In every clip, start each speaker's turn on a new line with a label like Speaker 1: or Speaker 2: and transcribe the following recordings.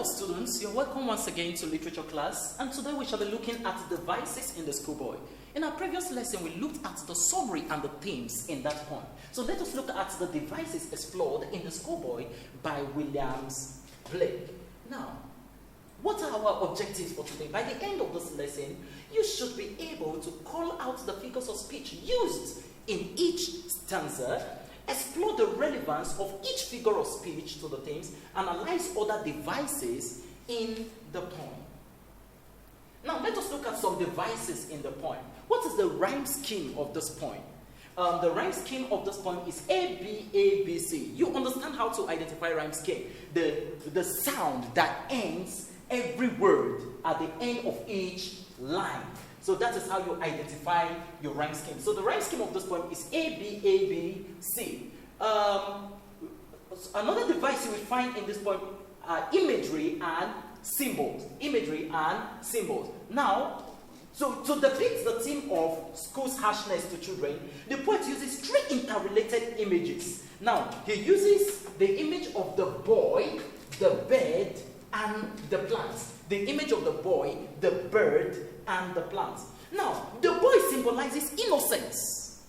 Speaker 1: Hello students, you're welcome once again to literature class, and today we shall be looking at devices in the schoolboy. In our previous lesson, we looked at the summary and the themes in that point. So let us look at the devices explored in the schoolboy by Williams Blake. Now, what are our objectives for today? By the end of this lesson, you should be able to call out the figures of speech used in each stanza, explore the relevance of each figure of speech to the themes, analyze other devices in the poem. Now, let us look at some devices in the poem. What is the rhyme scheme of this poem? The rhyme scheme of this poem is A, B, A, B, C. You understand how to identify rhyme scheme. The sound that ends every word at the end of each line. So that is how you identify your rhyme scheme. So the rhyme scheme of this poem is A, B, A, B, C. Another device you will find in this poem are imagery and symbols. Imagery and symbols. Now, to depict the theme of school's harshness to children, the poet uses three interrelated images. Now, he uses the image of the boy, the bird, and the plants. The image of the boy, the bird, and the plants. Now, the boy symbolizes innocence,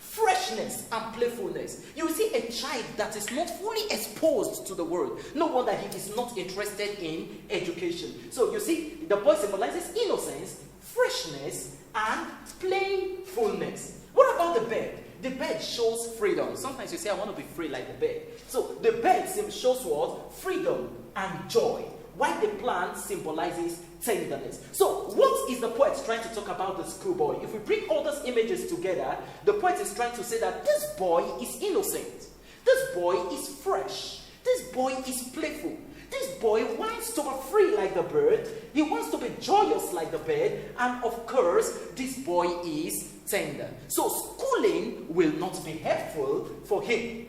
Speaker 1: freshness, and playfulness. You will see a child that is not fully exposed to the world. No wonder he is not interested in education. So you see, the boy symbolizes innocence, freshness, and playfulness. What about the bird? The bird shows freedom. Sometimes you say, I want to be free like the bird. So the bird shows what? Freedom and joy, while the plant symbolizes tenderness. So what is the poet trying to talk about the schoolboy? If we bring all those images together, the poet is trying to say that this boy is innocent. This boy is fresh. This boy is playful. This boy wants to be free like the bird. He wants to be joyous like the bird. And of course, this boy is tender. So schooling will not be helpful for him.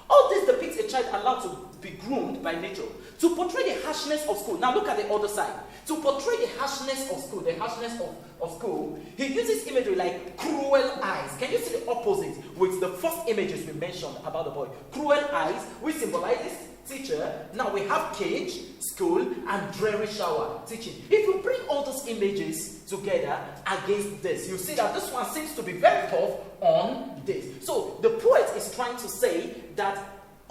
Speaker 1: All this depicts a child allowed to be groomed by nature. To portray the harshness of school. Now look at the other side. To portray the harshness of school, he uses imagery like cruel eyes. Can you see the opposite with the first images we mentioned about the boy? Cruel eyes, which symbolizes teacher. Now we have cage, school, and dreary shower, teaching. If you bring all those images together against this, you see that this one seems to be very tough on this. So the poet is trying to say that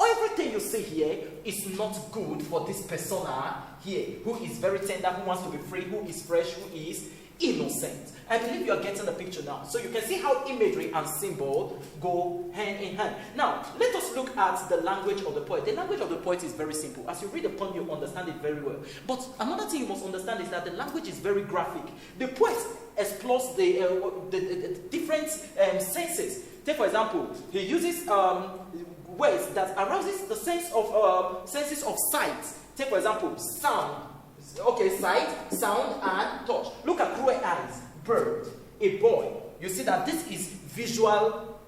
Speaker 1: everything you see here is not good for this persona here, who is very tender, who wants to be free, who is fresh, who is innocent. I believe you are getting the picture now. So you can see how imagery and symbol go hand in hand. Now, let us look at the language of the poet. The language of the poet is very simple. As you read the poem, you understand it very well. But another thing you must understand is that the language is very graphic. The poet explores the different senses. Take, for example, he uses words that arouses the senses of sight. Take, for example, sound. Okay, sight, sound, and touch. Look at cruel eyes, bird, a boy. You see that this is visual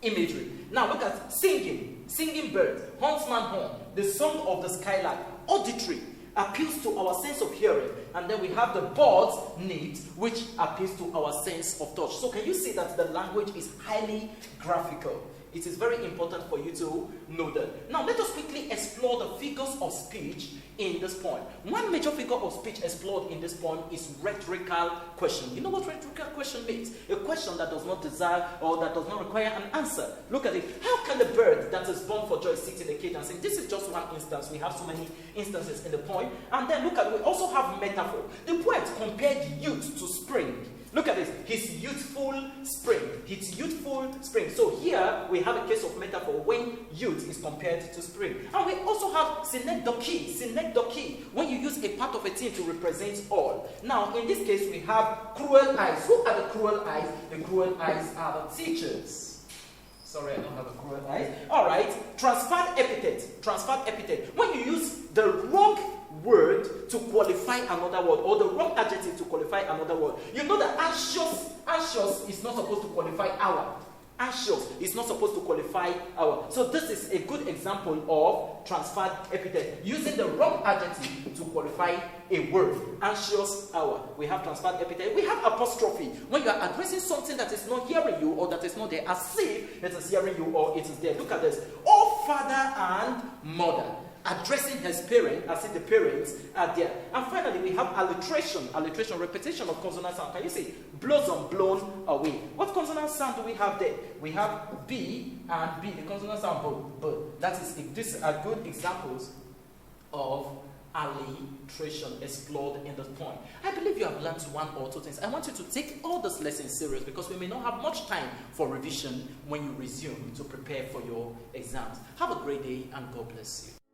Speaker 1: imagery. Now look at singing bird, huntsman horn, the song of the skylark, auditory, appeals to our sense of hearing. And then we have the bird's need, which appeals to our sense of touch. So can you see that the language is highly graphical? It is very important for you to know that. Now, let us quickly explore the figures of speech in this poem. One major figure of speech explored in this poem is rhetorical question. You know what rhetorical question means? A question that does not desire or that does not require an answer. Look at it. How can the bird that is born for joy sit in a cage and sing? This is just one instance. We have so many instances in the poem. And then look at it. We also have metaphor. The poet compared youth to spring. Look at this. His youthful spring. His youthful spring. So here we have a case of metaphor when youth is compared to spring. And we also have synecdoche. Synecdoche. When you use a part of a thing to represent all. Now in this case we have cruel eyes. Who are the cruel eyes? The cruel eyes are the teachers. Sorry, I don't have a cruel eyes. Alright. Transferred epithet. Transferred epithet. When you use the wrong word to qualify another word, or the wrong adjective to qualify another word. You know that anxious is not supposed to qualify our. Anxious is not supposed to qualify our. So this is a good example of transferred epithet, using the wrong adjective to qualify a word. Anxious hour. We have transferred epithet. We have apostrophe. When you are addressing something that is not hearing you or that is not there, as if it is hearing you or it is there. Look at this. Oh, father and mother. addressing his parent, as if the parents are there. And finally, we have alliteration, repetition of consonant sound. Can you see? Blossom, blown away. What consonant sound do we have there? We have B and B, the consonant sound B. That is, these are good examples of alliteration explored in this point. I believe you have learned one or two things. I want you to take all this lesson serious, because we may not have much time for revision when you resume to prepare for your exams. Have a great day, and God bless you.